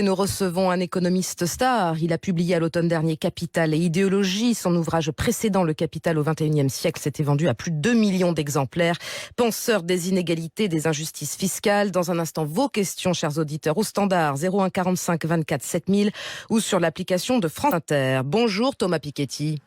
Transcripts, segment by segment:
Nous recevons un économiste star. Il a publié à l'automne dernier Capital et idéologie. Son ouvrage précédent, Le Capital au XXIe siècle, s'était vendu à plus de 2 millions d'exemplaires. Penseur des inégalités, des injustices fiscales. Dans un instant, vos questions, chers auditeurs, au standard 01 45 24 7000 ou sur l'application de France Inter. Bonjour Thomas Piketty.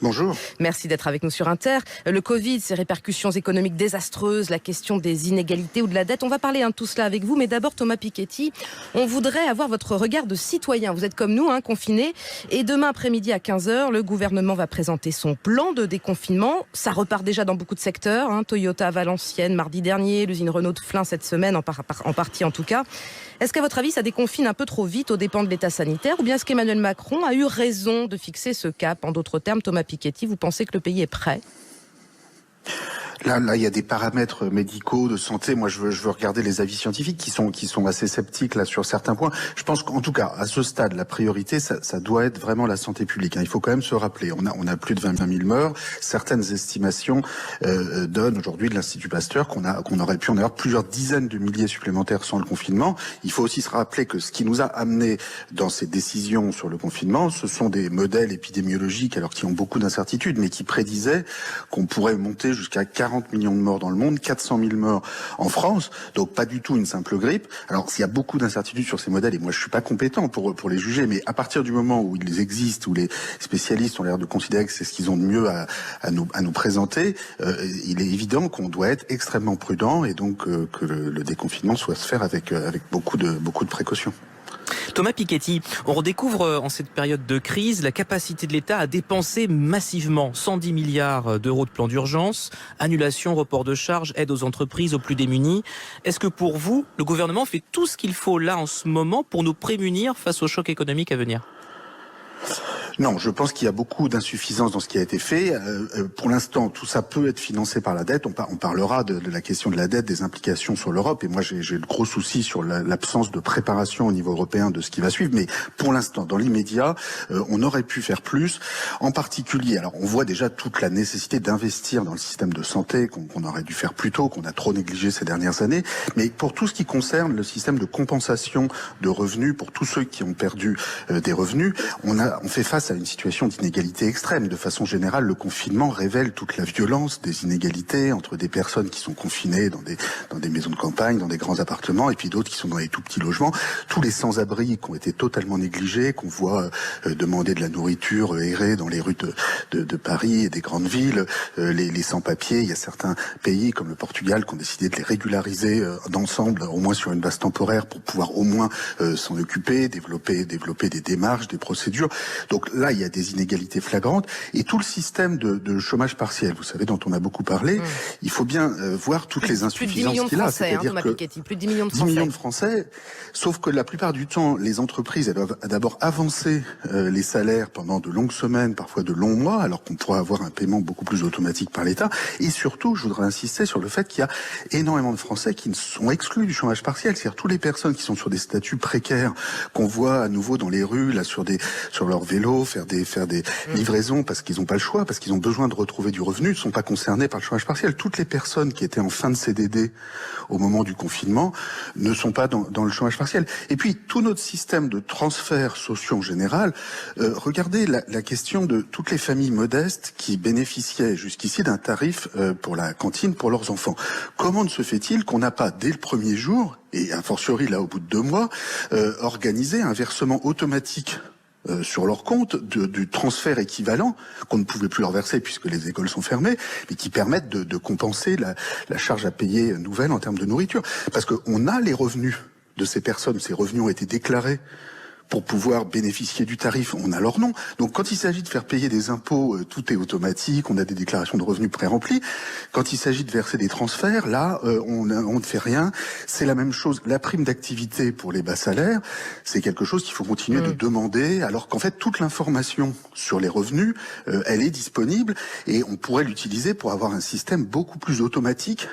Bonjour. Merci d'être avec nous sur Inter. Le Covid, ses répercussions économiques désastreuses, la question des inégalités ou de la dette. On va parler de tout cela avec vous. Mais d'abord, Thomas Piketty, on voudrait avoir votre regard de citoyen. Vous êtes comme nous, confinés. Et demain après-midi à 15h, le gouvernement va présenter son plan de déconfinement. Ça repart déjà dans beaucoup de secteurs. Toyota à Valenciennes mardi dernier, l'usine Renault de Flins cette semaine, en partie en tout cas. Est-ce qu'à votre avis, ça déconfine un peu trop vite aux dépens de l'État sanitaire? Ou bien est-ce qu'Emmanuel Macron a eu raison de fixer ce cap? En d'autres termes, Thomas Piketty, vous pensez que le pays est prêt? Là, il y a des paramètres médicaux, de santé. Moi, je veux regarder les avis scientifiques qui sont assez sceptiques là sur certains points. Je pense qu'en tout cas, à ce stade, la priorité, ça doit être vraiment la santé publique. Il faut quand même se rappeler, on a plus de 20 000 morts. Certaines estimations donnent aujourd'hui de l'Institut Pasteur qu'on aurait pu en avoir plusieurs dizaines de milliers supplémentaires sans le confinement. Il faut aussi se rappeler que ce qui nous a amené dans ces décisions sur le confinement, ce sont des modèles épidémiologiques, alors qui ont beaucoup d'incertitudes, mais qui prédisaient qu'on pourrait monter jusqu'à 40 millions de morts dans le monde, 400 000 morts en France, donc pas du tout une simple grippe. Alors, il y a beaucoup d'incertitudes sur ces modèles, et moi je suis pas compétent pour les juger, mais à partir du moment où ils existent, où les spécialistes ont l'air de considérer que c'est ce qu'ils ont de mieux à nous présenter, il est évident qu'on doit être extrêmement prudent, et donc que le déconfinement soit se faire avec beaucoup de précautions. Thomas Piketty, on redécouvre en cette période de crise la capacité de l'État à dépenser massivement 110 milliards d'euros de plan d'urgence, annulation, report de charges, aide aux entreprises, aux plus démunis. Est-ce que pour vous, le gouvernement fait tout ce qu'il faut là en ce moment pour nous prémunir face au choc économique à venir ? Non, je pense qu'il y a beaucoup d'insuffisances dans ce qui a été fait. Pour l'instant, tout ça peut être financé par la dette. On parlera de la question de la dette, des implications sur l'Europe. Et moi, j'ai le gros souci sur l'absence de préparation au niveau européen de ce qui va suivre. Mais pour l'instant, dans l'immédiat, on aurait pu faire plus. En particulier, alors on voit déjà toute la nécessité d'investir dans le système de santé qu'on aurait dû faire plus tôt, qu'on a trop négligé ces dernières années. Mais pour tout ce qui concerne le système de compensation de revenus, pour tous ceux qui ont perdu des revenus, on fait face à une situation d'inégalité extrême. De façon générale, le confinement révèle toute la violence des inégalités entre des personnes qui sont confinées dans des maisons de campagne, dans des grands appartements, et puis d'autres qui sont dans les tout petits logements. Tous les sans-abri qui ont été totalement négligés, qu'on voit demander de la nourriture errer dans les rues de Paris et des grandes villes, les sans-papiers. Il y a certains pays comme le Portugal qui ont décidé de les régulariser d'ensemble, au moins sur une base temporaire, pour pouvoir au moins s'en occuper, développer des démarches, des procédures. Donc là, il y a des inégalités flagrantes, et tout le système de chômage partiel, vous savez, dont on a beaucoup parlé, il faut bien voir toutes les insuffisances qu'il a. C'est-à-dire que plus de 10 millions de 10 Français. millions de Français, sauf que la plupart du temps, les entreprises, elles doivent d'abord avancer les salaires pendant de longues semaines, parfois de longs mois, alors qu'on pourrait avoir un paiement beaucoup plus automatique par l'État. Et surtout, je voudrais insister sur le fait qu'il y a énormément de Français qui sont exclus du chômage partiel, c'est-à-dire toutes les personnes qui sont sur des statuts précaires, qu'on voit à nouveau dans les rues, là, sur leur vélo, faire des livraisons parce qu'ils n'ont pas le choix, parce qu'ils ont besoin de retrouver du revenu, ne sont pas concernés par le chômage partiel. Toutes les personnes qui étaient en fin de CDD au moment du confinement ne sont pas dans le chômage partiel. Et puis, tout notre système de transferts sociaux en général, regardez la question de toutes les familles modestes qui bénéficiaient jusqu'ici d'un tarif pour la cantine pour leurs enfants. Comment ne se fait-il qu'on n'a pas, dès le premier jour, et a fortiori là au bout de 2 mois, organisé un versement automatique sur leur compte du transfert équivalent qu'on ne pouvait plus leur verser puisque les écoles sont fermées, mais qui permettent de compenser la charge à payer nouvelle en termes de nourriture. Parce qu'on a les revenus de ces personnes, ces revenus ont été déclarés pour pouvoir bénéficier du tarif, on a leur nom. Donc quand il s'agit de faire payer des impôts, tout est automatique, on a des déclarations de revenus pré-remplies. Quand il s'agit de verser des transferts, là, on ne fait rien. C'est la même chose. La prime d'activité pour les bas salaires, c'est quelque chose qu'il faut continuer de demander, alors qu'en fait, toute l'information sur les revenus, elle est disponible, et on pourrait l'utiliser pour avoir un système beaucoup plus automatique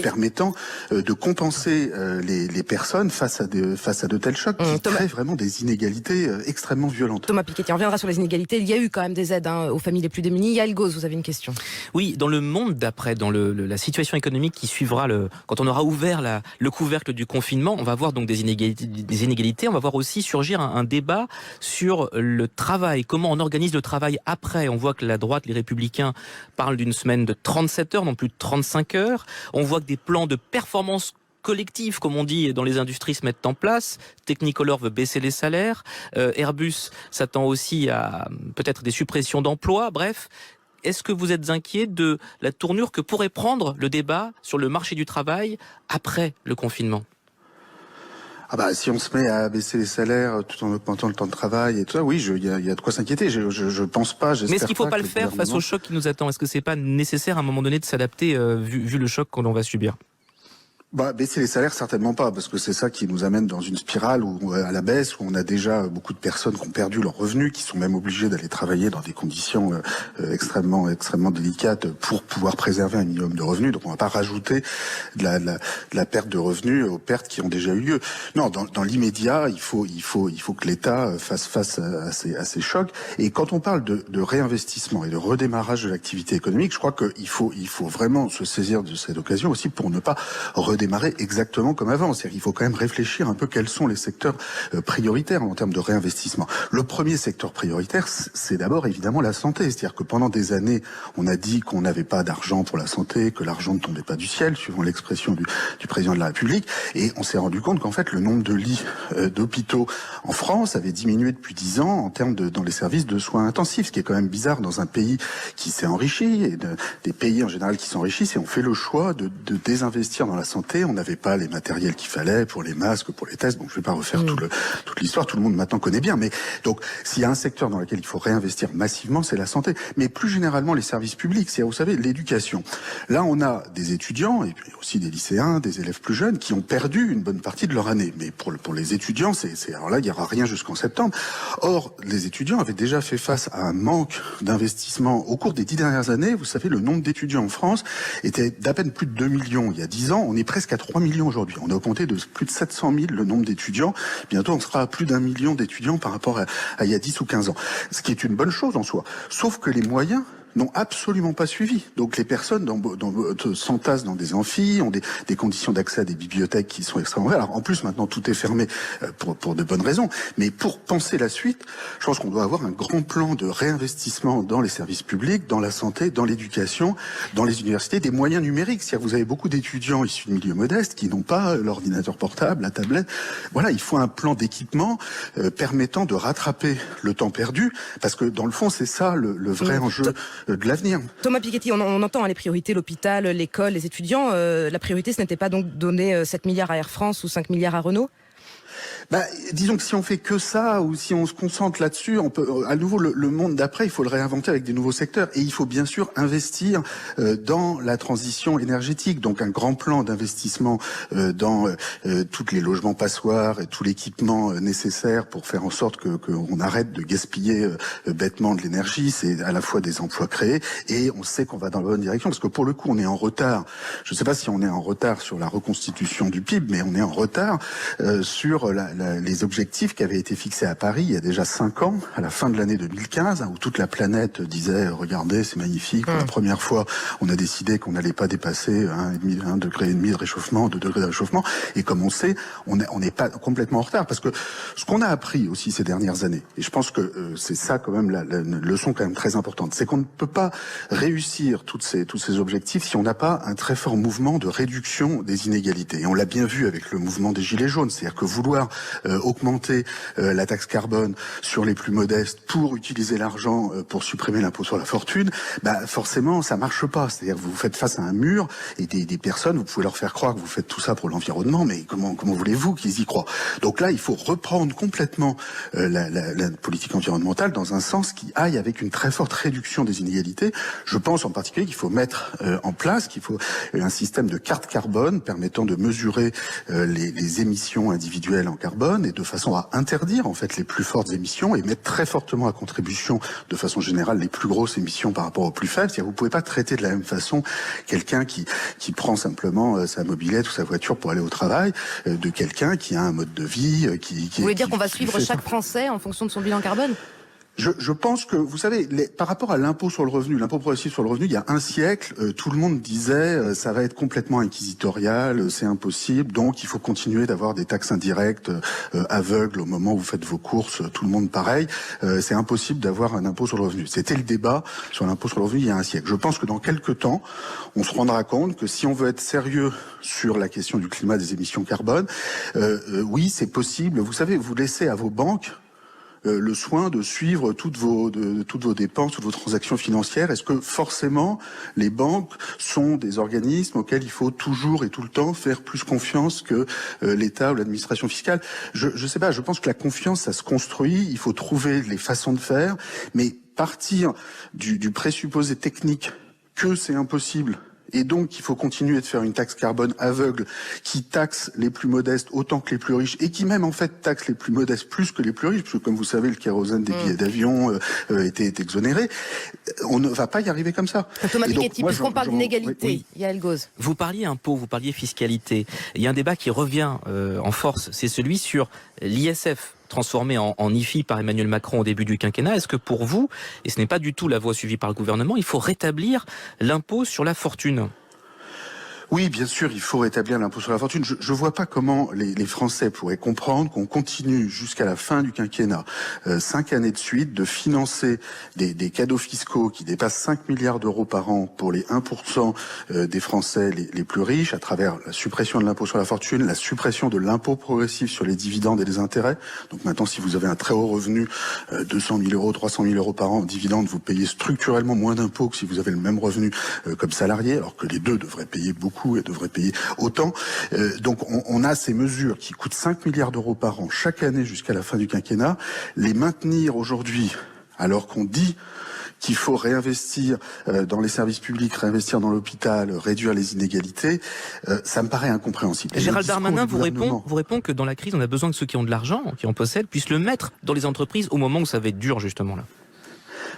permettant de compenser les personnes face à de tels chocs qui créent vraiment des inégalités extrêmement violentes. Thomas Piketty, on reviendra sur les inégalités. Il y a eu quand même des aides aux familles les plus démunies. Yael Gauz, vous avez une question? Oui, dans le monde d'après, dans la situation économique qui suivra, quand on aura ouvert le couvercle du confinement, on va voir donc des inégalités. On va voir aussi surgir un débat sur le travail. Comment on organise le travail après? On voit que la droite, les Républicains, parlent d'une semaine de 37 heures, non plus de 35 heures. On voit que des plans de performance collective, comme on dit dans les industries, se mettent en place. Technicolor veut baisser les salaires. Airbus s'attend aussi à peut-être des suppressions d'emplois. Bref, est-ce que vous êtes inquiet de la tournure que pourrait prendre le débat sur le marché du travail après le confinement? Si on se met à baisser les salaires tout en augmentant le temps de travail et tout ça, oui, il y a de quoi s'inquiéter. Je pense pas, j'espère pas. Mais est-ce qu'il faut pas le faire face au choc qui nous attend? Est-ce que c'est pas nécessaire à un moment donné de s'adapter vu le choc qu'on va subir? Baisser les salaires, certainement pas, parce que c'est ça qui nous amène dans une spirale à la baisse, où on a déjà beaucoup de personnes qui ont perdu leurs revenus, qui sont même obligées d'aller travailler dans des conditions extrêmement délicates pour pouvoir préserver un minimum de revenus. Donc on va pas rajouter de la perte de revenus aux pertes qui ont déjà eu lieu. Non, dans l'immédiat, il faut que l'État fasse face à ces chocs. Et quand on parle de réinvestissement et de redémarrage de l'activité économique, je crois qu'il faut vraiment se saisir de cette occasion aussi pour ne pas redémarrer exactement comme avant. C'est-à-dire qu'il faut quand même réfléchir un peu quels sont les secteurs prioritaires en termes de réinvestissement. Le premier secteur prioritaire, c'est d'abord évidemment la santé. C'est-à-dire que pendant des années, on a dit qu'on n'avait pas d'argent pour la santé, que l'argent ne tombait pas du ciel, suivant l'expression du président de la République. Et on s'est rendu compte qu'en fait, le nombre de lits d'hôpitaux en France avait diminué depuis 10 ans en termes dans les services de soins intensifs, ce qui est quand même bizarre dans un pays qui s'est enrichi, et des pays en général qui s'enrichissent, et on fait le choix de désinvestir dans la santé. On n'avait pas les matériels qu'il fallait pour les masques, pour les tests. Donc je ne vais pas refaire toute l'histoire. Tout le monde maintenant connaît bien. Mais donc s'il y a un secteur dans lequel il faut réinvestir massivement, c'est la santé. Mais plus généralement les services publics. C'est, vous savez, l'éducation. Là, on a des étudiants et puis aussi des lycéens, des élèves plus jeunes qui ont perdu une bonne partie de leur année. Mais pour les étudiants, alors là, il n'y aura rien jusqu'en septembre. Or, les étudiants avaient déjà fait face à un manque d'investissement au cours des 10 dernières années. Vous savez, le nombre d'étudiants en France était d'à peine plus de 2 millions il y a 10 ans. On est presque à 3 millions aujourd'hui. On a augmenté de plus de 700 000 le nombre d'étudiants. Bientôt, on sera à plus d'1 million d'étudiants par rapport à il y a 10 ou 15 ans. Ce qui est une bonne chose en soi. Sauf que les moyens n'ont absolument pas suivi. Donc les personnes s'entassent dans des amphis, ont des conditions d'accès à des bibliothèques qui sont extrêmement mauvaises. Alors en plus maintenant tout est fermé pour de bonnes raisons. Mais pour penser la suite, je pense qu'on doit avoir un grand plan de réinvestissement dans les services publics, dans la santé, dans l'éducation, dans les universités, des moyens numériques. C'est-à-dire vous avez beaucoup d'étudiants issus de milieux modestes qui n'ont pas l'ordinateur portable, la tablette. Voilà, il faut un plan d'équipement permettant de rattraper le temps perdu, parce que dans le fond c'est ça le vrai enjeu de l'avenir. Thomas Piketty, on entend les priorités, l'hôpital, l'école, les étudiants. La priorité, ce n'était pas donc donner 7 milliards à Air France ou 5 milliards à Renault? Disons que si on fait que ça, ou si on se concentre là-dessus, on peut, à nouveau, le monde d'après, il faut le réinventer avec des nouveaux secteurs. Et il faut bien sûr investir dans la transition énergétique. Donc un grand plan d'investissement dans tous les logements passoires et tout l'équipement nécessaire pour faire en sorte qu'on arrête de gaspiller bêtement de l'énergie. C'est à la fois des emplois créés et on sait qu'on va dans la bonne direction. Parce que pour le coup, on est en retard. Je ne sais pas si on est en retard sur la reconstitution du PIB, mais on est en retard sur les objectifs qui avaient été fixés à Paris il y a déjà 5 ans, à la fin de l'année 2015, où toute la planète disait « Regardez, c'est magnifique, pour la première fois, on a décidé qu'on n'allait pas dépasser 1,5 degré de réchauffement, 2 degrés de réchauffement. » Et comme on sait, on n'est pas complètement en retard, parce que ce qu'on a appris aussi ces dernières années, et je pense que c'est ça quand même la leçon quand même très importante, c'est qu'on ne peut pas réussir tous ces objectifs si on n'a pas un très fort mouvement de réduction des inégalités. Et on l'a bien vu avec le mouvement des Gilets jaunes, c'est-à-dire que vouloir augmenter la taxe carbone sur les plus modestes pour utiliser l'argent pour supprimer l'impôt sur la fortune, forcément ça marche pas. C'est-à-dire que vous faites face à un mur et des personnes, vous pouvez leur faire croire que vous faites tout ça pour l'environnement, mais comment voulez-vous qu'ils y croient? Donc là, il faut reprendre complètement la politique environnementale dans un sens qui aille avec une très forte réduction des inégalités. Je pense en particulier qu'il faut mettre en place, un système de carte carbone permettant de mesurer les émissions individuelles mutuelle en carbone et de façon à interdire en fait les plus fortes émissions et mettre très fortement à contribution de façon générale les plus grosses émissions par rapport aux plus faibles. C'est-à-dire vous pouvez pas traiter de la même façon quelqu'un qui prend simplement sa mobilette ou sa voiture pour aller au travail de quelqu'un qui a un mode de vie qui Vous voulez dire qu'on va suivre chaque Français en fonction de son bilan carbone ? Je pense que, vous savez, par rapport à l'impôt sur le revenu, l'impôt progressif sur le revenu, il y a un siècle, tout le monde disait ça va être complètement inquisitorial, c'est impossible, donc il faut continuer d'avoir des taxes indirectes aveugles au moment où vous faites vos courses, tout le monde pareil, c'est impossible d'avoir un impôt sur le revenu. C'était le débat sur l'impôt sur le revenu il y a un siècle. Je pense que dans quelques temps, on se rendra compte que si on veut être sérieux sur la question du climat, des émissions carbone, oui, c'est possible. Vous savez, vous laissez à vos banques le soin de suivre toutes vos dépenses, toutes vos transactions financières. Est-ce que forcément les banques sont des organismes auxquels il faut toujours et tout le temps faire plus confiance que l'État ou l'administration fiscale? Je sais pas, je pense que la confiance, ça se construit, il faut trouver les façons de faire, mais partir du présupposé technique que c'est impossible, et donc il faut continuer de faire une taxe carbone aveugle qui taxe les plus modestes autant que les plus riches et qui même en fait taxe les plus modestes plus que les plus riches, parce que comme vous savez le kérosène des billets d'avion était exonéré. On ne va pas y arriver comme ça. Thomas Piketty, puisqu'on parle d'inégalité, oui. Yael Gauze. Vous parliez impôts, vous parliez fiscalité. Il y a un débat qui revient en force, c'est celui sur l'ISF, transformé en IFI par Emmanuel Macron au début du quinquennat. Est-ce que pour vous, et ce n'est pas du tout la voie suivie par le gouvernement, il faut rétablir l'impôt sur la fortune ? Oui, bien sûr, il faut rétablir l'impôt sur la fortune. Je ne vois pas comment les Français pourraient comprendre qu'on continue jusqu'à la fin du quinquennat, 5 années de suite, de financer des cadeaux fiscaux qui dépassent 5 milliards d'euros par an pour les 1% des Français les plus riches, à travers la suppression de l'impôt sur la fortune, la suppression de l'impôt progressif sur les dividendes et les intérêts. Donc maintenant, si vous avez un très haut revenu, 200 000 euros, 300 000 euros par an en dividendes, vous payez structurellement moins d'impôts que si vous avez le même revenu comme salarié, alors que les deux devraient payer beaucoup et devrait payer autant. Donc on a ces mesures qui coûtent 5 milliards d'euros par an chaque année jusqu'à la fin du quinquennat. Les maintenir aujourd'hui, alors qu'on dit qu'il faut réinvestir dans les services publics, réinvestir dans l'hôpital, réduire les inégalités, ça me paraît incompréhensible. Gérald Darmanin vous répond que dans la crise, on a besoin que ceux qui ont de l'argent, qui en possèdent, puissent le mettre dans les entreprises au moment où ça va être dur, justement, là.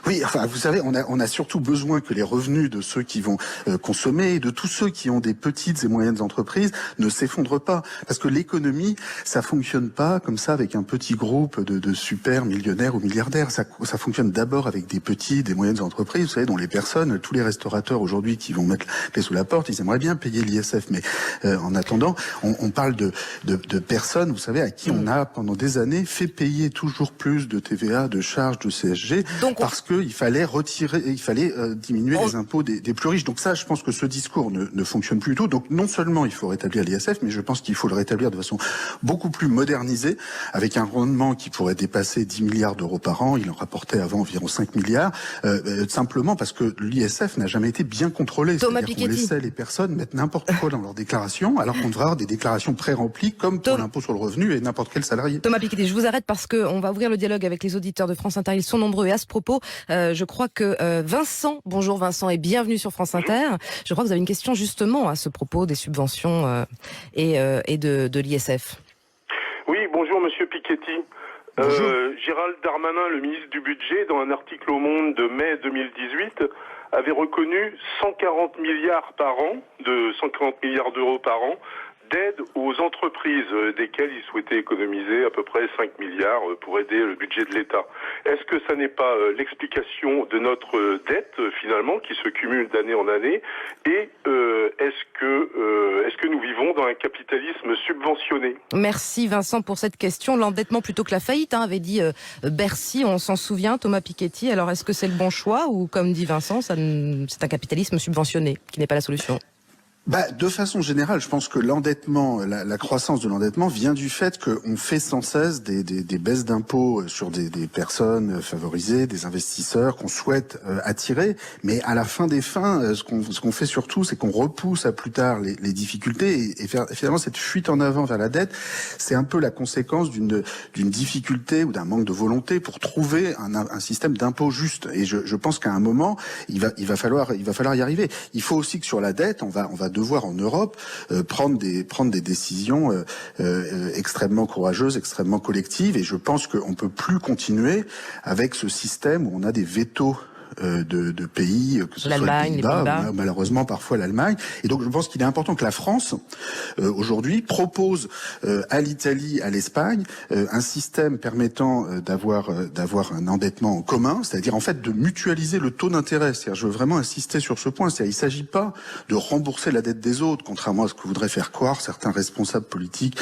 Oui, enfin, vous savez, on a surtout besoin que les revenus de ceux qui vont consommer et de tous ceux qui ont des petites et moyennes entreprises ne s'effondrent pas. Parce que l'économie, ça fonctionne pas comme ça avec un petit groupe de super millionnaires ou milliardaires. Ça fonctionne d'abord avec des petites, des moyennes entreprises, vous savez, dont les personnes, tous les restaurateurs aujourd'hui qui vont mettre les sous la porte, ils aimeraient bien payer l'ISF. Mais en attendant, on parle de personnes, vous savez, à qui on a pendant des années fait payer toujours plus de TVA, de charges, de CSG, parce que il fallait diminuer les impôts des plus riches. Donc ça, je pense que ce discours ne fonctionne plus du tout. Donc non seulement il faut rétablir l'ISF, mais je pense qu'il faut le rétablir de façon beaucoup plus modernisée, avec un rendement qui pourrait dépasser 10 milliards d'euros par an. Il en rapportait avant environ 5 milliards, simplement parce que l'ISF n'a jamais été bien contrôlé. C'est-à-dire qu'on laissait les personnes mettre n'importe quoi dans leurs déclarations, alors qu'on devrait avoir des déclarations pré-remplies, comme pour l'impôt sur le revenu et n'importe quel salarié. Thomas Piketty, je vous arrête parce qu'on va ouvrir le dialogue avec les auditeurs de France Inter. Ils sont nombreux et à ce propos, je crois que Vincent, bonjour Vincent et bienvenue sur France Inter. Je crois que vous avez une question justement à ce propos des subventions et de l'ISF. Oui, bonjour Monsieur Piketty. Gérald Darmanin, le ministre du Budget, dans un article au Monde de mai 2018, avait reconnu 140 milliards d'euros par an d'aide aux entreprises, desquelles il souhaitait économiser à peu près 5 milliards pour aider le budget de l'État. Est-ce que ça n'est pas l'explication de notre dette, finalement, qui se cumule d'année en année? Et est-ce que nous vivons dans un capitalisme subventionné? Merci Vincent pour cette question. L'endettement plutôt que la faillite, avait dit Bercy, on s'en souvient, Thomas Piketty. Alors est-ce que c'est le bon choix ou, comme dit Vincent, c'est un capitalisme subventionné qui n'est pas la solution? De façon générale, je pense que l'endettement, la croissance de l'endettement vient du fait qu'on fait sans cesse des baisses d'impôts sur des personnes favorisées, des investisseurs qu'on souhaite attirer. Mais à la fin des fins, ce qu'on fait surtout, c'est qu'on repousse à plus tard les difficultés. Et finalement, cette fuite en avant vers la dette, c'est un peu la conséquence d'une difficulté ou d'un manque de volonté pour trouver un système d'impôt juste. Et je pense qu'à un moment, il va falloir y arriver. Il faut aussi que sur la dette, on va devoir en Europe prendre des décisions extrêmement courageuses, extrêmement collectives. Et je pense qu'on peut plus continuer avec ce système où on a des vétos de pays, que ce soit les Pays-Bas, malheureusement parfois l'Allemagne. Et donc je pense qu'il est important que la France, aujourd'hui, propose à l'Italie, à l'Espagne, un système permettant d'avoir un endettement en commun, c'est-à-dire en fait de mutualiser le taux d'intérêt. C'est-à-dire, je veux vraiment insister sur ce point. C'est-à-dire, il ne s'agit pas de rembourser la dette des autres, contrairement à ce que voudraient faire croire certains responsables politiques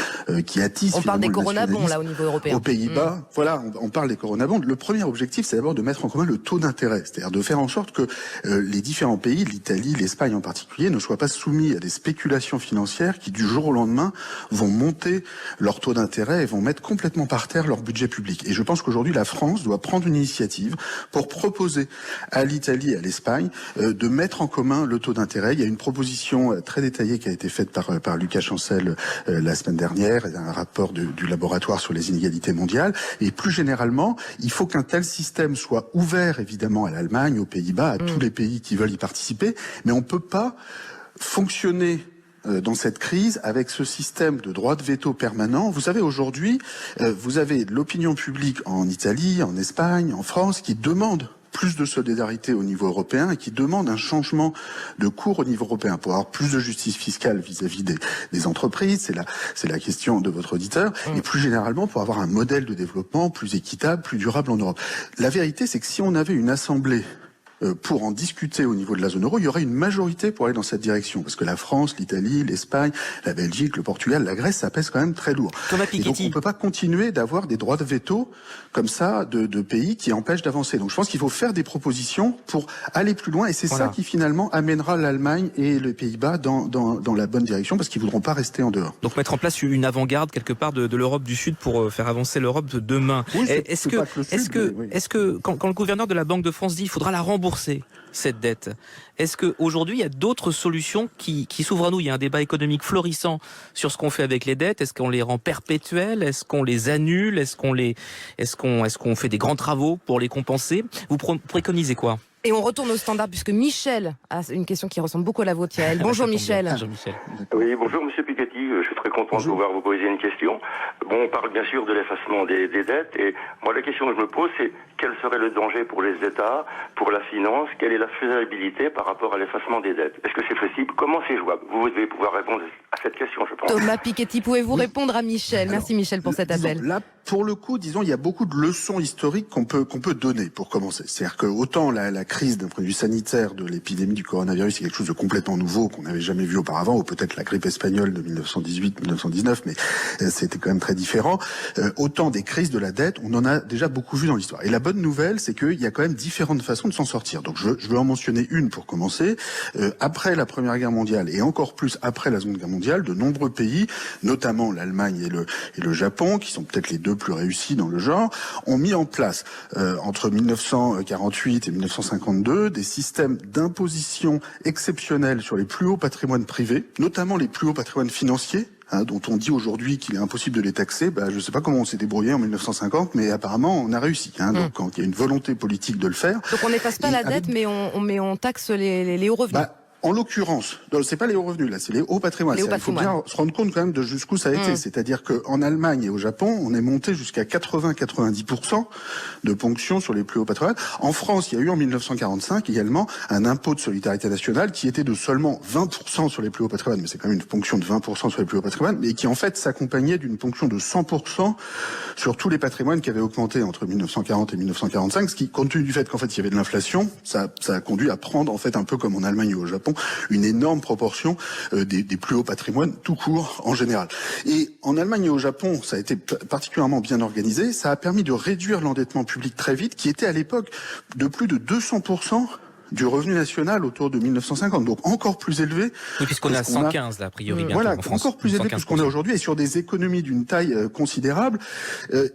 qui attissent. On parle des coronabonds là au niveau européen. Aux Pays-Bas, voilà, on parle des coronabonds. Le premier objectif, c'est d'abord de mettre en commun le taux d'intérêt. C'est-à-dire de faire en sorte que les différents pays, l'Italie, l'Espagne en particulier, ne soient pas soumis à des spéculations financières qui, du jour au lendemain, vont monter leur taux d'intérêt et vont mettre complètement par terre leur budget public. Et je pense qu'aujourd'hui, la France doit prendre une initiative pour proposer à l'Italie et à l'Espagne de mettre en commun le taux d'intérêt. Il y a une proposition très détaillée qui a été faite par Lucas Chancel la semaine dernière, un rapport du laboratoire sur les inégalités mondiales. Et plus généralement, il faut qu'un tel système soit ouvert, évidemment, à l'Allemagne, aux Pays-Bas, à tous les pays qui veulent y participer, mais on ne peut pas fonctionner dans cette crise avec ce système de droit de veto permanent. Vous savez, aujourd'hui, vous avez l'opinion publique en Italie, en Espagne, en France, qui demande plus de solidarité au niveau européen et qui demande un changement de cours au niveau européen pour avoir plus de justice fiscale vis-à-vis des entreprises. C'est la question de votre auditeur. Et plus généralement, pour avoir un modèle de développement plus équitable, plus durable en Europe. La vérité, c'est que si on avait une assemblée pour en discuter au niveau de la zone euro, il y aurait une majorité pour aller dans cette direction. Parce que la France, l'Italie, l'Espagne, la Belgique, le Portugal, la Grèce, ça pèse quand même très lourd. Thomas Et donc on ne peut pas continuer d'avoir des droits de veto comme ça de pays qui empêchent d'avancer. Donc je pense qu'il faut faire des propositions pour aller plus loin. Et c'est ça qui finalement amènera l'Allemagne et les Pays-Bas dans la bonne direction parce qu'ils ne voudront pas rester en dehors. Donc mettre en place une avant-garde quelque part de l'Europe du Sud pour faire avancer l'Europe de demain. Oui, est-ce que quand le gouverneur de la Banque de France dit qu'il faudra la rembourser, cette dette, est-ce qu'aujourd'hui il y a d'autres solutions qui s'ouvrent à nous? Il y a un débat économique florissant sur ce qu'on fait avec les dettes. Est-ce qu'on les rend perpétuelles? Est-ce qu'on les annule? Est-ce qu'on fait des grands travaux pour les compenser? Vous préconisez quoi? Et on retourne au standard puisque Michel a une question qui ressemble beaucoup à la vôtre, Yael. Bonjour Michel. Bonjour Michel. Oui, bonjour Monsieur Piketty. Je suis très content de pouvoir vous poser une question. Bon, on parle bien sûr de l'effacement des dettes et moi la question que je me pose c'est quel serait le danger pour les États, pour la finance, quelle est la faisabilité par rapport à l'effacement des dettes? Est-ce que c'est possible? Comment c'est jouable? Vous devez pouvoir répondre à cette question, je pense. Thomas Piketty, pouvez-vous répondre à Michel? Merci Michel pour cet appel. Là, pour le coup, disons, il y a beaucoup de leçons historiques qu'on peut donner pour commencer. C'est-à-dire que autant la crise d'un point de vue sanitaire de l'épidémie du coronavirus, c'est quelque chose de complètement nouveau qu'on n'avait jamais vu auparavant, ou peut-être la grippe espagnole de 1918-1919, mais c'était quand même très différent. Autant des crises de la dette, on en a déjà beaucoup vu dans l'histoire. Et la bonne nouvelle, c'est qu'il y a quand même différentes façons de s'en sortir. Donc je veux en mentionner une pour commencer. Après la Première Guerre mondiale et encore plus après la Seconde Guerre mondiale, de nombreux pays, notamment l'Allemagne et le Japon, qui sont peut-être les deux plus réussis dans le genre, ont mis en place entre 1948 et 1952 des systèmes d'imposition exceptionnels sur les plus hauts patrimoines privés, notamment les plus hauts patrimoines financiers, dont on dit aujourd'hui qu'il est impossible de les taxer. Je ne sais pas comment on s'est débrouillé en 1950, mais apparemment on a réussi. Donc quand il y a une volonté politique de le faire. Donc on n'efface pas la dette, mais on taxe les hauts revenus. En l'occurrence, c'est pas les hauts revenus, là, c'est les hauts patrimoines. Il faut bien se rendre compte quand même de jusqu'où ça a été. C'est-à-dire qu'en Allemagne et au Japon, on est monté jusqu'à 80-90% de ponction sur les plus hauts patrimoines. En France, il y a eu en 1945 également un impôt de solidarité nationale qui était de seulement 20% sur les plus hauts patrimoines, mais c'est quand même une ponction de 20% sur les plus hauts patrimoines, mais qui en fait s'accompagnait d'une ponction de 100% sur tous les patrimoines qui avaient augmenté entre 1940 et 1945, ce qui, compte tenu du fait qu'en fait il y avait de l'inflation, ça a conduit à prendre en fait un peu comme en Allemagne ou au Japon une énorme proportion des plus hauts patrimoines tout court en général. Et en Allemagne et au Japon, ça a été particulièrement bien organisé. Ça a permis de réduire l'endettement public très vite, qui était à l'époque de plus de 200% du revenu national autour de 1950, donc encore plus élevé. Oui, puisqu'on est à 115 là, a priori. Voilà, en France, encore plus élevé que ce qu'on a aujourd'hui et sur des économies d'une taille considérable.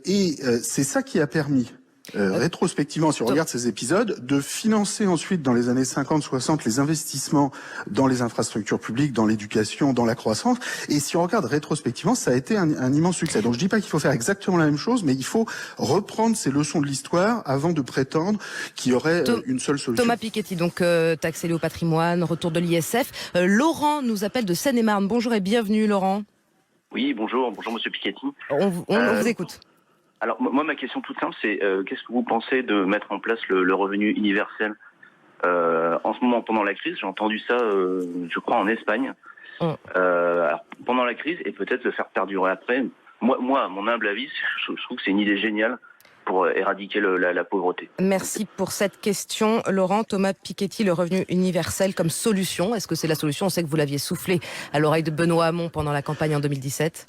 Et c'est ça qui a permis rétrospectivement, si on regarde ces épisodes, de financer ensuite dans les années 50-60 les investissements dans les infrastructures publiques, dans l'éducation, dans la croissance. Et si on regarde rétrospectivement, ça a été un immense succès. Donc je dis pas qu'il faut faire exactement la même chose, mais il faut reprendre ces leçons de l'histoire avant de prétendre qu'il y aurait une seule solution. Thomas Piketty, donc taxe élevée au patrimoine, retour de l'ISF. Laurent nous appelle de Seine-et-Marne. Bonjour et bienvenue Laurent. Oui, bonjour Monsieur Piketty. On vous écoute. Alors moi ma question toute simple c'est qu'est-ce que vous pensez de mettre en place le revenu universel en ce moment pendant la crise? J'ai entendu ça je crois en Espagne. Alors, pendant la crise et peut-être le faire perdurer après. Moi à mon humble avis, je trouve que c'est une idée géniale pour éradiquer la pauvreté. Merci pour cette question Laurent. Thomas Piketty, le revenu universel comme solution. Est-ce que c'est la solution? On sait que vous l'aviez soufflé à l'oreille de Benoît Hamon pendant la campagne en 2017.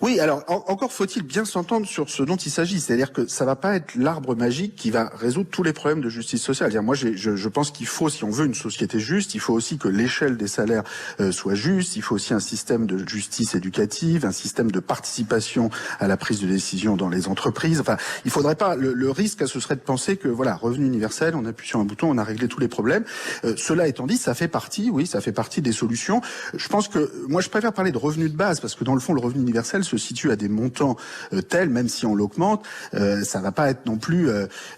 Oui, alors encore faut-il bien s'entendre sur ce dont il s'agit. C'est-à-dire que ça va pas être l'arbre magique qui va résoudre tous les problèmes de justice sociale. Moi, je pense qu'il faut, si on veut une société juste, il faut aussi que l'échelle des salaires soit juste. Il faut aussi un système de justice éducative, un système de participation à la prise de décision dans les entreprises. Enfin, il faudrait pas. Le risque, ce serait de penser que voilà, revenu universel, on appuie sur un bouton, on a réglé tous les problèmes. Cela étant dit, ça fait partie des solutions. Je pense que moi, je préfère parler de revenu de base parce que dans le fond, le revenu universel se situe à des montants tels, même si on l'augmente, ça va pas être non plus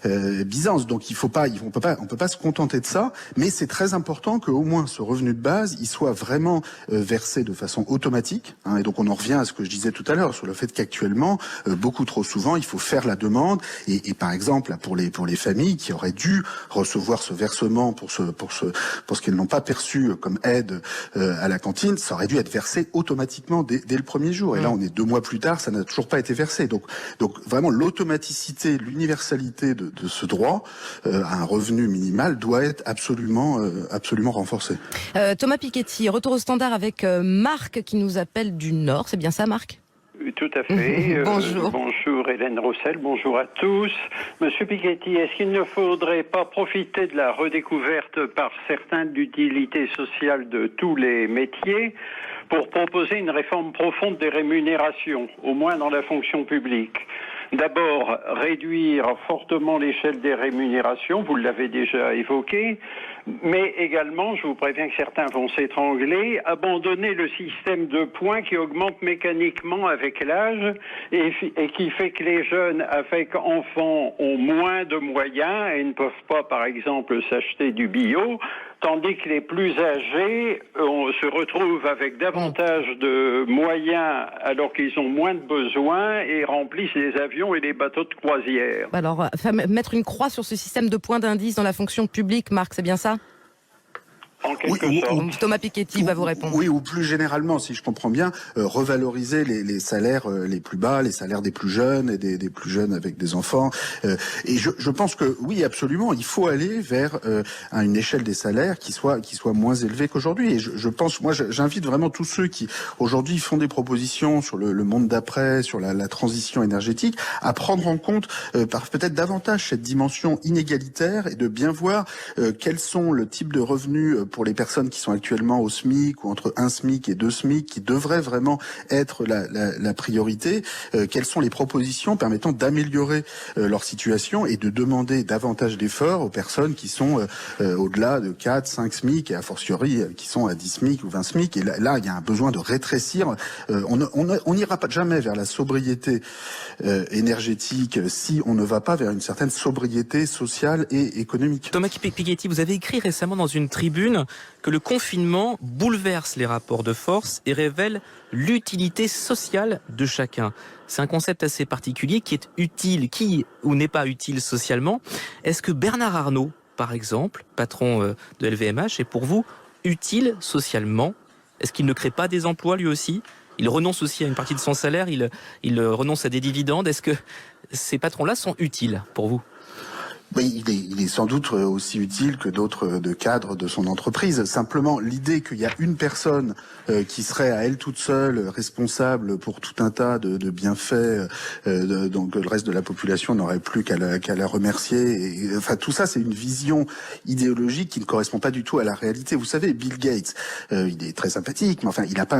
Byzance. Donc on peut pas se contenter de ça. Mais c'est très important qu'au moins ce revenu de base, il soit vraiment versé de façon automatique. Et donc on en revient à ce que je disais tout à l'heure sur le fait qu'actuellement, beaucoup trop souvent, il faut faire la demande. Et par exemple, là, pour les familles qui auraient dû recevoir ce versement pour ce qu'elles n'ont pas perçu comme aide à la cantine, ça aurait dû être versé automatiquement dès le premier jour. Et là, on est 2 mois plus tard, ça n'a toujours pas été versé. Donc vraiment, l'automaticité, l'universalité de ce droit à un revenu minimal doit être absolument renforcée. Thomas Piketty, retour au standard avec Marc qui nous appelle du Nord. C'est bien ça, Marc ? Tout à fait. Bonjour. Bonjour Hélène Roussel, bonjour à tous. Monsieur Piketty, est-ce qu'il ne faudrait pas profiter de la redécouverte par certains de l'utilité sociale de tous les métiers pour proposer une réforme profonde des rémunérations, au moins dans la fonction publique? D'abord, réduire fortement l'échelle des rémunérations, vous l'avez déjà évoqué, mais également, je vous préviens que certains vont s'étrangler, abandonner le système de points qui augmente mécaniquement avec l'âge et qui fait que les jeunes avec enfants ont moins de moyens et ne peuvent pas, par exemple, s'acheter du bio, tandis que les plus âgés se retrouvent avec davantage de moyens alors qu'ils ont moins de besoins et remplissent les avions et les bateaux de croisière. Alors, mettre une croix sur ce système de points d'indice dans la fonction publique, Marc, c'est bien ça ? En quelque sorte. Thomas Piketty va vous répondre. Oui, ou plus généralement, si je comprends bien, revaloriser les salaires les plus bas, les salaires des plus jeunes et des plus jeunes avec des enfants. Et je pense que oui, absolument, il faut aller vers une échelle des salaires qui soit moins élevée qu'aujourd'hui. Et je pense, moi, j'invite vraiment tous ceux qui aujourd'hui font des propositions sur le monde d'après, sur la transition énergétique, à prendre en compte peut-être davantage cette dimension inégalitaire et de bien voir quels sont le type de revenus pour les personnes qui sont actuellement au SMIC ou entre 1 SMIC et 2 SMIC, qui devraient vraiment être la priorité. Quelles sont les propositions permettant d'améliorer leur situation et de demander davantage d'efforts aux personnes qui sont au-delà de 4, 5 SMIC et a fortiori qui sont à 10 SMIC ou 20 SMIC. Et là, il y a un besoin de rétrécir. On n'ira pas jamais vers la sobriété énergétique si on ne va pas vers une certaine sobriété sociale et économique. Thomas Piketty, vous avez écrit récemment dans une tribune que le confinement bouleverse les rapports de force et révèle l'utilité sociale de chacun. C'est un concept assez particulier qui est utile, qui ou n'est pas utile socialement. Est-ce que Bernard Arnault, par exemple, patron de LVMH, est pour vous utile socialement? Est-ce qu'il ne crée pas des emplois lui aussi? Il renonce aussi à une partie de son salaire, il renonce à des dividendes. Est-ce que ces patrons-là sont utiles pour vous? Oui, il est sans doute aussi utile que d'autres de cadres de son entreprise. Simplement, l'idée qu'il y a une personne qui serait à elle toute seule responsable pour tout un tas de bienfaits, donc le reste de la population n'aurait plus qu'à la remercier. Et, enfin, tout ça, c'est une vision idéologique qui ne correspond pas du tout à la réalité. Vous savez, Bill Gates, il est très sympathique, mais enfin, il n'a pas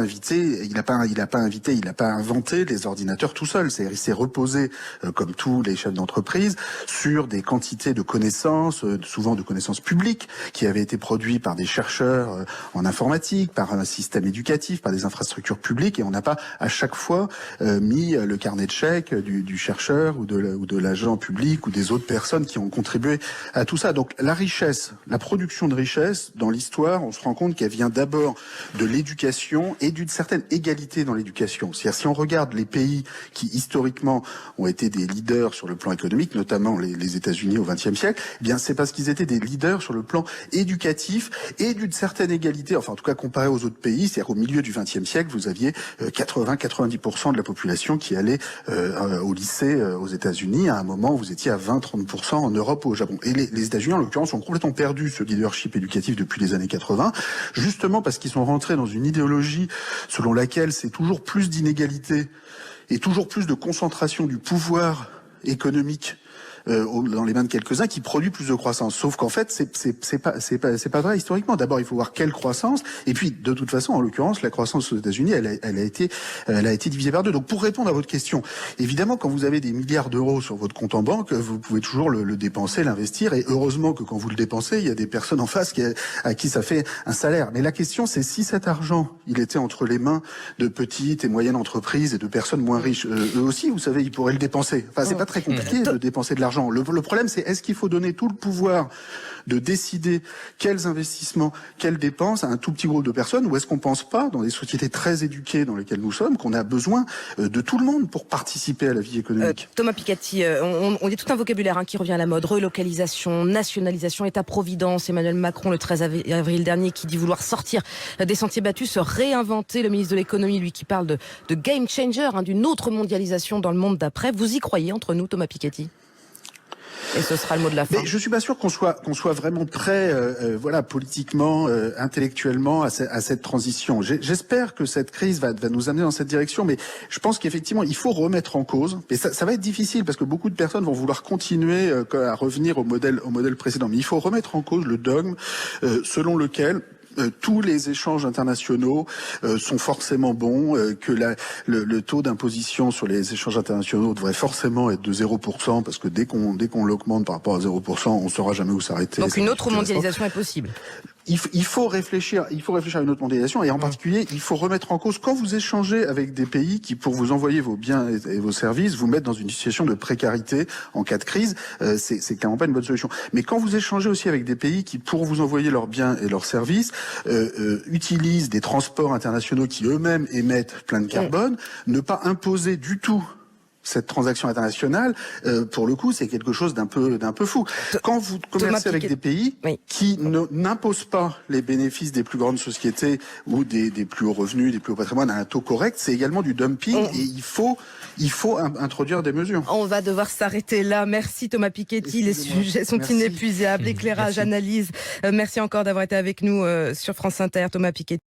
inventé les ordinateurs tout seul. Il s'est reposé, comme tous les chefs d'entreprise, sur des quantités de connaissances, souvent de connaissances publiques, qui avaient été produites par des chercheurs en informatique, par un système éducatif, par des infrastructures publiques, et on n'a pas à chaque fois mis le carnet de chèques du chercheur ou de l'agent public ou des autres personnes qui ont contribué à tout ça. Donc la richesse, la production de richesse, dans l'histoire, on se rend compte qu'elle vient d'abord de l'éducation et d'une certaine égalité dans l'éducation. C'est-à-dire si on regarde les pays qui historiquement ont été des leaders sur le plan économique, notamment les États-Unis au XXe siècle, eh bien c'est parce qu'ils étaient des leaders sur le plan éducatif et d'une certaine égalité, enfin en tout cas comparé aux autres pays, c'est-à-dire au milieu du XXe siècle, vous aviez 80-90% de la population qui allait au lycée aux États-Unis. À un moment, vous étiez à 20-30% en Europe ou au Japon. Et les États-Unis, en l'occurrence, ont complètement perdu ce leadership éducatif depuis les années 80, justement parce qu'ils sont rentrés dans une idéologie selon laquelle c'est toujours plus d'inégalités et toujours plus de concentration du pouvoir économique dans les mains de quelques-uns qui produit plus de croissance. Sauf qu'en fait, c'est pas vrai historiquement. D'abord, il faut voir quelle croissance. Et puis, de toute façon, en l'occurrence, la croissance aux États-Unis, elle a été divisée par deux. Donc, pour répondre à votre question, évidemment, quand vous avez des milliards d'euros sur votre compte en banque, vous pouvez toujours le dépenser, l'investir. Et heureusement que quand vous le dépensez, il y a des personnes en face à qui ça fait un salaire. Mais la question, c'est si cet argent, il était entre les mains de petites et moyennes entreprises et de personnes moins riches, eux aussi, vous savez, ils pourraient le dépenser. Enfin, c'est pas très compliqué de dépenser de l'argent. Le problème, c'est est-ce qu'il faut donner tout le pouvoir de décider quels investissements, quelles dépenses à un tout petit groupe de personnes, ou est-ce qu'on pense pas, dans des sociétés très éduquées dans lesquelles nous sommes, qu'on a besoin de tout le monde pour participer à la vie économique? Thomas Piketty, on dit tout un vocabulaire qui revient à la mode, relocalisation, nationalisation, État-providence, Emmanuel Macron le 13 avril dernier qui dit vouloir sortir des sentiers battus, se réinventer, le ministre de l'économie lui qui parle de game changer, d'une autre mondialisation dans le monde d'après. Vous y croyez entre nous, Thomas Piketty? Et ce sera le mot de la fin. Mais je suis pas sûr qu'on soit vraiment prêt, politiquement, intellectuellement à cette transition. J'espère que cette crise va nous amener dans cette direction, mais je pense qu'effectivement il faut remettre en cause. Et ça va être difficile parce que beaucoup de personnes vont vouloir continuer à revenir au modèle précédent. Mais il faut remettre en cause le dogme selon lequel tous les échanges internationaux sont forcément bons, que le taux d'imposition sur les échanges internationaux devrait forcément être de 0%, parce que dès qu'on l'augmente par rapport à 0%, on ne saura jamais où s'arrêter. Donc une autre mondialisation est possible. Il faut réfléchir à une autre mondialisation, et en particulier, il faut remettre en cause, quand vous échangez avec des pays qui, pour vous envoyer vos biens et vos services, vous mettent dans une situation de précarité en cas de crise, c'est clairement pas une bonne solution. Mais quand vous échangez aussi avec des pays qui, pour vous envoyer leurs biens et leurs services, utilisent des transports internationaux qui eux-mêmes émettent plein de carbone, ne pas imposer du tout cette transaction internationale, pour le coup, c'est quelque chose d'un peu fou. Quand vous commercez avec des pays qui n'imposent pas les bénéfices des plus grandes sociétés ou des plus hauts revenus, des plus hauts patrimoines à un taux correct, c'est également du dumping et il faut introduire des mesures. On va devoir s'arrêter là. Merci Thomas Piketty. Les sujets sont inépuisables. Éclairage, analyse. Merci encore d'avoir été avec nous sur France Inter, Thomas Piketty.